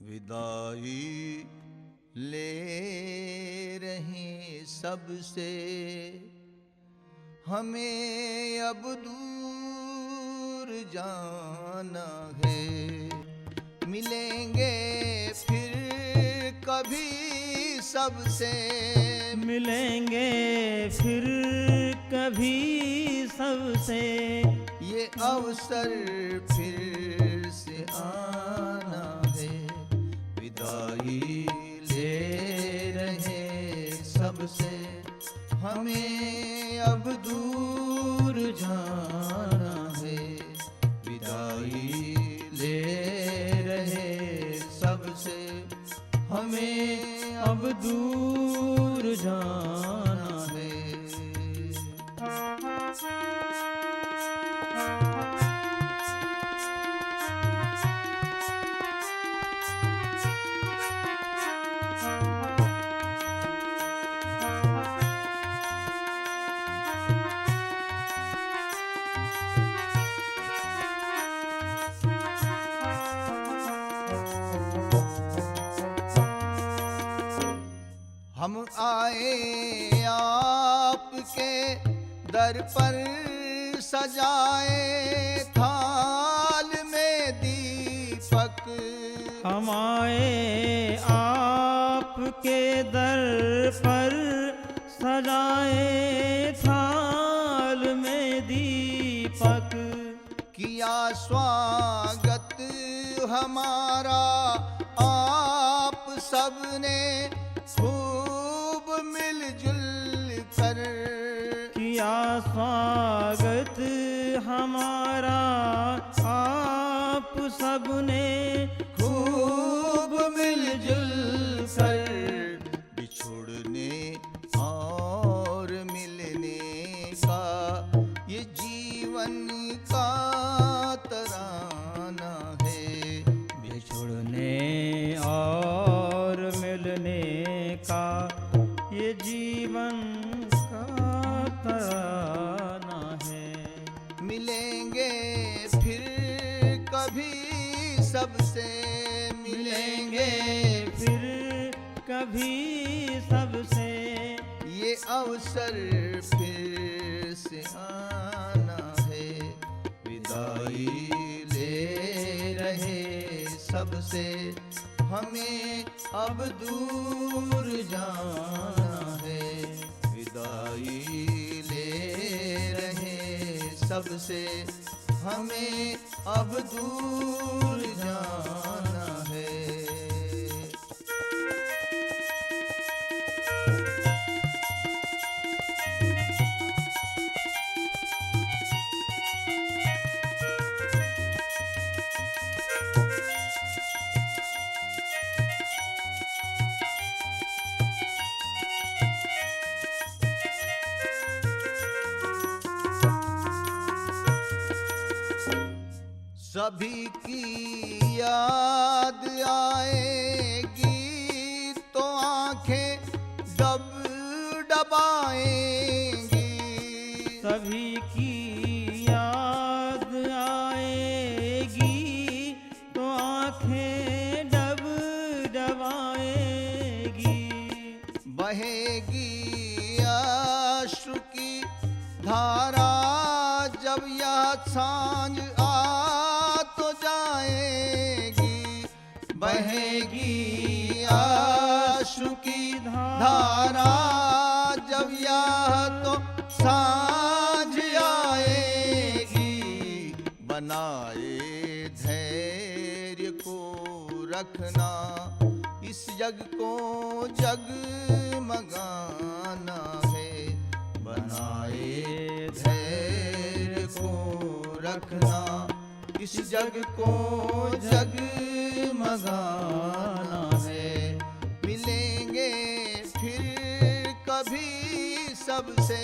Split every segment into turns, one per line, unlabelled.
विदाई ले रहे सबसे, हमें अब दूर जाना है। मिलेंगे फिर कभी सबसे,
मिलेंगे फिर कभी सबसे,
ये अवसर फिर से आना है। विदाई ले रहे सबसे, हमें अब दूर जाना है। विदाई ले रहे सबसे, हमें अब दूर जाना है। हम आए आपके दर पर, सजाए थाल में दीपक।
हम आए आपके दर पर, सजाए थाल में दीपक।
किया स्वागत हमारा आप सबने, खूब मिलजुल कर।
किया स्वागत हमारा आप सबने,
खूब मिलजुल कर। बिछुड़ने और मिलने का ये जीवन का तराना है।
बिछुड़ने और मिलने का ये जीवन का तराना है।
मिलेंगे फिर कभी सबसे, मिलेंगे
फिर कभी सबसे,
ये अवसर फिर से आना है। विदाई ले रहे सबसे, हमें अब दूर जाना है। विदाई ले रहे सबसे, हमें अब दूर जाना है। सभी की याद आएगी तो आंखें डब डबाएंगी।
सभी की याद आएगी तो आंखें डब डबाएगी।
बहेगी आंसू की धारा, जब यह सांझ आ तो जाएगी। बहेगी आंसू की धारा, जब यह तो सांझ आएगी। बनाए धैर्य को रखना, इस जग को जगमगाना है। बनाए धैर्य को रखना, इस जग को जगमगाना है। मिलेंगे फिर कभी सबसे,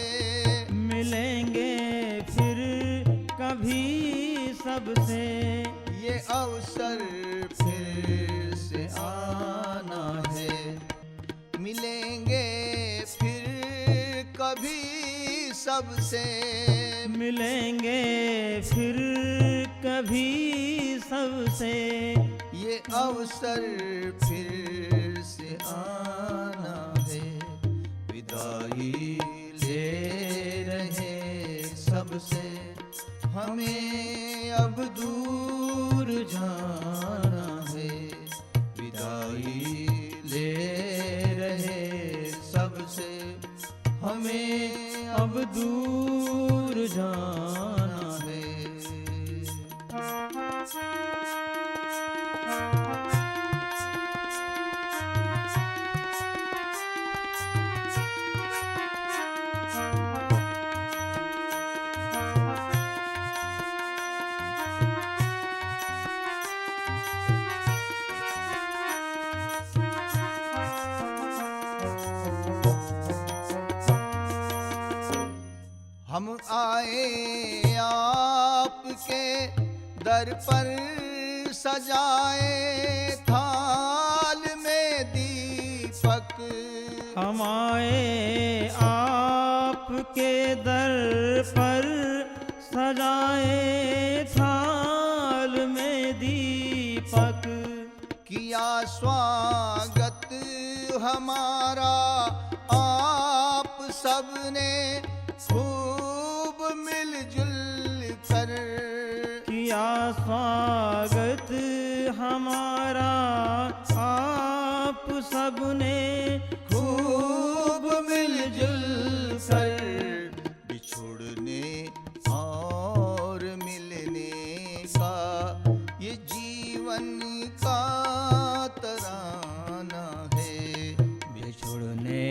मिलेंगे फिर कभी सबसे,
ये अवसर फिर से आना है। मिलेंगे फिर कभी सबसे,
मिलेंगे फिर कभी सबसे,
ये अवसर फिर से आना है। विदाई ले रहे सबसे, हमें अब दूर जाना है। विदाई ले रहे सबसे, हमें अब दूर जाना है। हम आए आपके दर पर, सजाए थाल में दीपक।
हम आए आपके दर पर, सजाए थाल में दीपक।
किया स्वागत हमारा आप सबने, खूब मिलजुल कर।
किया स्वागत हमारा आप सबने,
खूब मिलजुल कर। बिछुड़ने और मिलने का ये जीवन का तराना है।
बिछुड़ने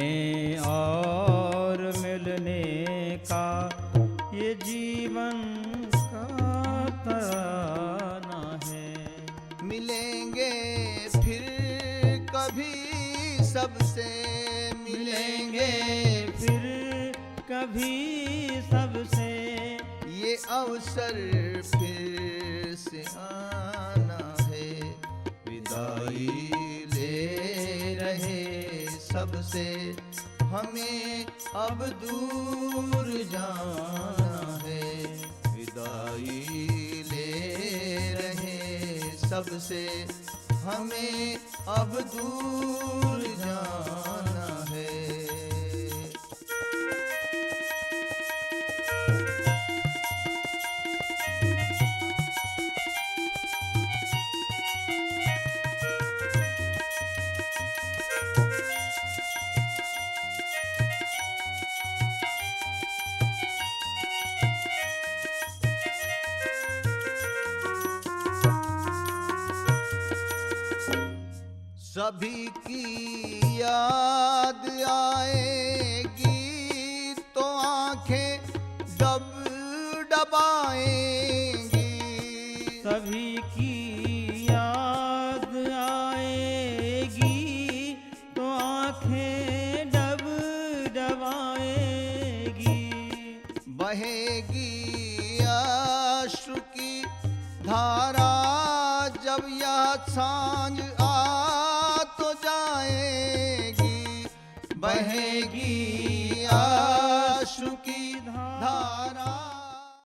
और मिलने का ये जीवन का तराना है।
मिलेंगे फिर कभी सबसे, मिलेंगे
फिर कभी सबसे।
ये अवसर फिर से आना है। विदाई ले रहे सबसे, हमें अब दूर जाना है। विदाई ले रहे सबसे, हमें अब दूर जाना है। सभी की याद आएगी तो आंखें डब डबाएंगी।
सभी की याद आएगी तो आंखें डब डबाएगी।
बहेगी अश्रु की धारा, जब यह सांझ बहेगी आंसू की धारा।